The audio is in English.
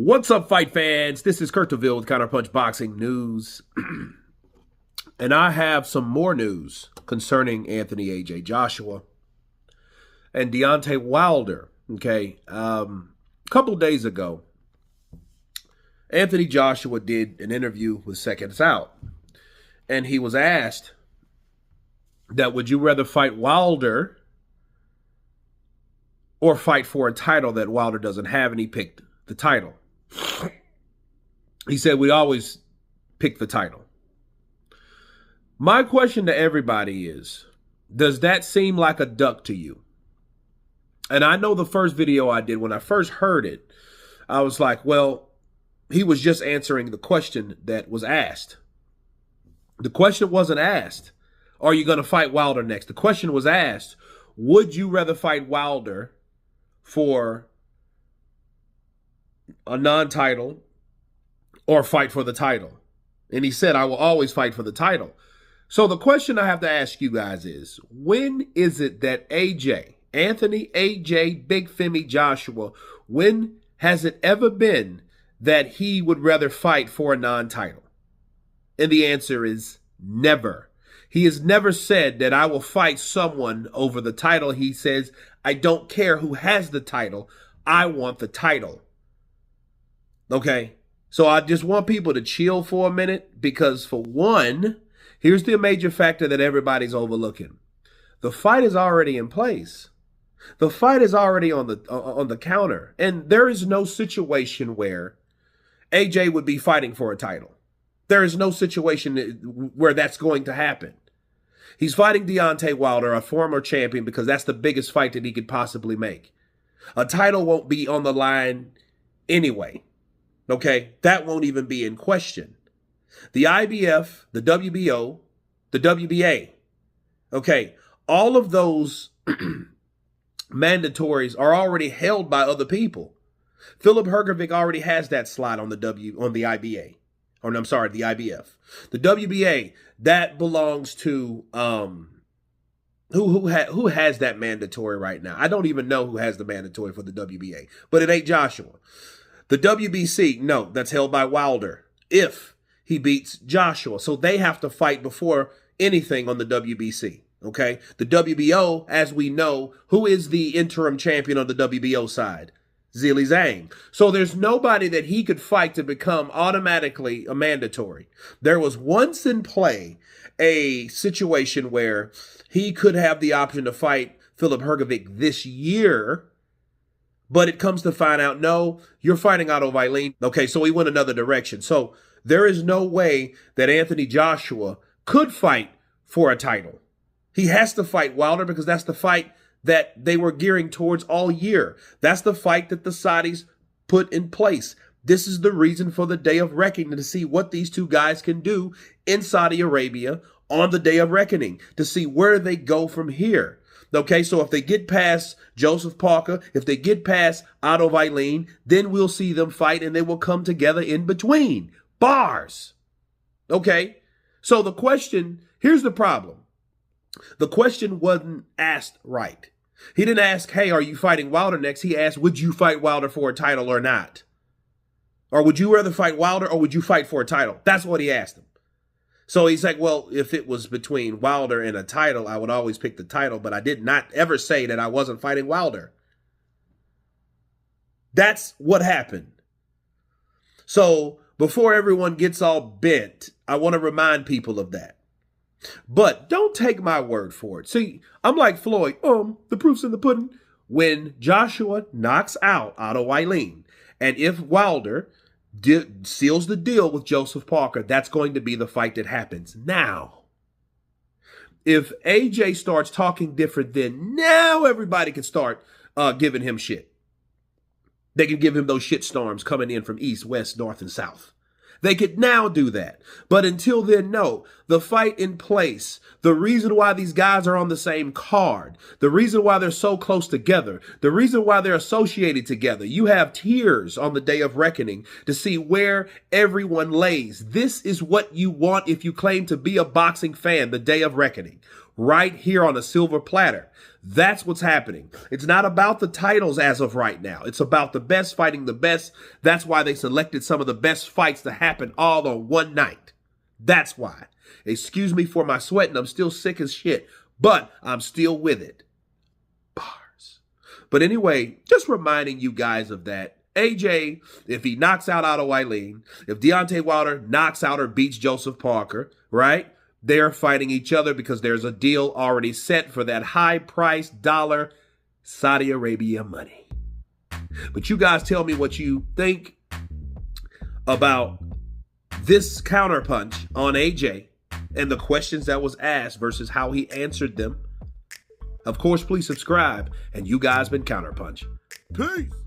What's up, fight fans? This is Kurt DeVille with Counterpunch Boxing News. And I have some more news concerning Anthony A.J. Joshua and Deontay Wilder. Okay. A couple days ago, Anthony Joshua did an interview with Seconds Out. And he was asked that would you rather fight Wilder or fight for a title that Wilder doesn't have, and he picked the title. He said we always pick the title. My question to everybody is, does that seem like a duck to you? And I know the first video I did, when I first heard it, I was like, well, he was just answering the question that was asked. The question wasn't asked, are you going to fight Wilder next? The question was asked, would you rather fight Wilder for a non-title or fight for the title? And he said, I will always fight for the title. So the question I have to ask you guys is, when is it that Anthony A.J. Big Femi Joshua, when has it ever been that he would rather fight for a non-title? And the answer is never. He has never said that I will fight someone over the title. He says, I don't care who has the title. I want the title. Okay, so I just want people to chill for a minute, because for one, here's the major factor that everybody's overlooking. The fight is already in place. The fight is already on the counter, and there is no situation where AJ would be fighting for a title. There is no situation where that's going to happen. He's fighting Deontay Wilder, a former champion, because that's the biggest fight that he could possibly make. A title won't be on the line anyway. Okay, that won't even be in question. The IBF, the WBO, the WBA, okay, all of those mandatories are already held by other people. Philip Hrgovic already has that slot on the IBA. Or I'm sorry, the IBF. The WBA, that belongs to who has that mandatory right now? I don't even know who has the mandatory for the WBA, but it ain't Joshua. The WBC, no, that's held by Wilder if he beats Joshua. So they have to fight before anything on the WBC, okay? The WBO, as we know, who is the interim champion on the WBO side? Zhilei Zhang. So there's nobody that he could fight to become automatically a mandatory. There was once in play a situation where he could have the option to fight Philip Hrgovic this year, but it comes to find out, no, you're fighting Otto Wallin. Okay, so he went another direction. So there is no way that Anthony Joshua could fight for a title. He has to fight Wilder because that's the fight that they were gearing towards all year. That's the fight that the Saudis put in place. This is the reason for the Day of Reckoning, to see what these two guys can do in Saudi Arabia on the Day of Reckoning, to see where they go from here. Okay, so if they get past Joseph Parker, if they get past Otto Wallin, then we'll see them fight and they will come together in between. Bars. Okay, so the question, here's the problem. The question wasn't asked right. He didn't ask, hey, are you fighting Wilder next? He asked, would you fight Wilder for a title or not? Or would you rather fight Wilder or would you fight for a title? That's what he asked him. So he's like, well, if it was between Wilder and a title, I would always pick the title, but I did not ever say that I wasn't fighting Wilder. That's what happened. So before everyone gets all bent, I want to remind people of that. But don't take my word for it. See, I'm like Floyd, the proof's in the pudding. When Joshua knocks out Otto Wallin, and if Wilder seals the deal with Joseph Parker, that's going to be the fight that happens. Now, if AJ starts talking different, then now everybody can start giving him shit. They can give him those shit storms coming in from east, west, north, and south. They could now do that. But until then, no. The fight in place, the reason why these guys are on the same card, the reason why they're so close together, the reason why they're associated together, you have tiers on the Day of Reckoning to see where everyone lays. This is what you want if you claim to be a boxing fan, the Day of Reckoning. right here on a silver platter. That's what's happening. It's not about the titles as of right now. It's about the best fighting the best. That's why they selected some of the best fights to happen all on one night. That's why. Excuse me for my sweating. I'm still sick as shit, but I'm still with it. Bars. But anyway, just reminding you guys of that. AJ, if he knocks out Otto Eileen, if Deontay Wilder knocks out or beats Joseph Parker, right? They're fighting each other because there's a deal already set for that high-priced dollar Saudi Arabia money. But you guys tell me what you think about this counterpunch on AJ and the questions that was asked versus how he answered them. Of course, please subscribe, and you guys been Counterpunch. Peace!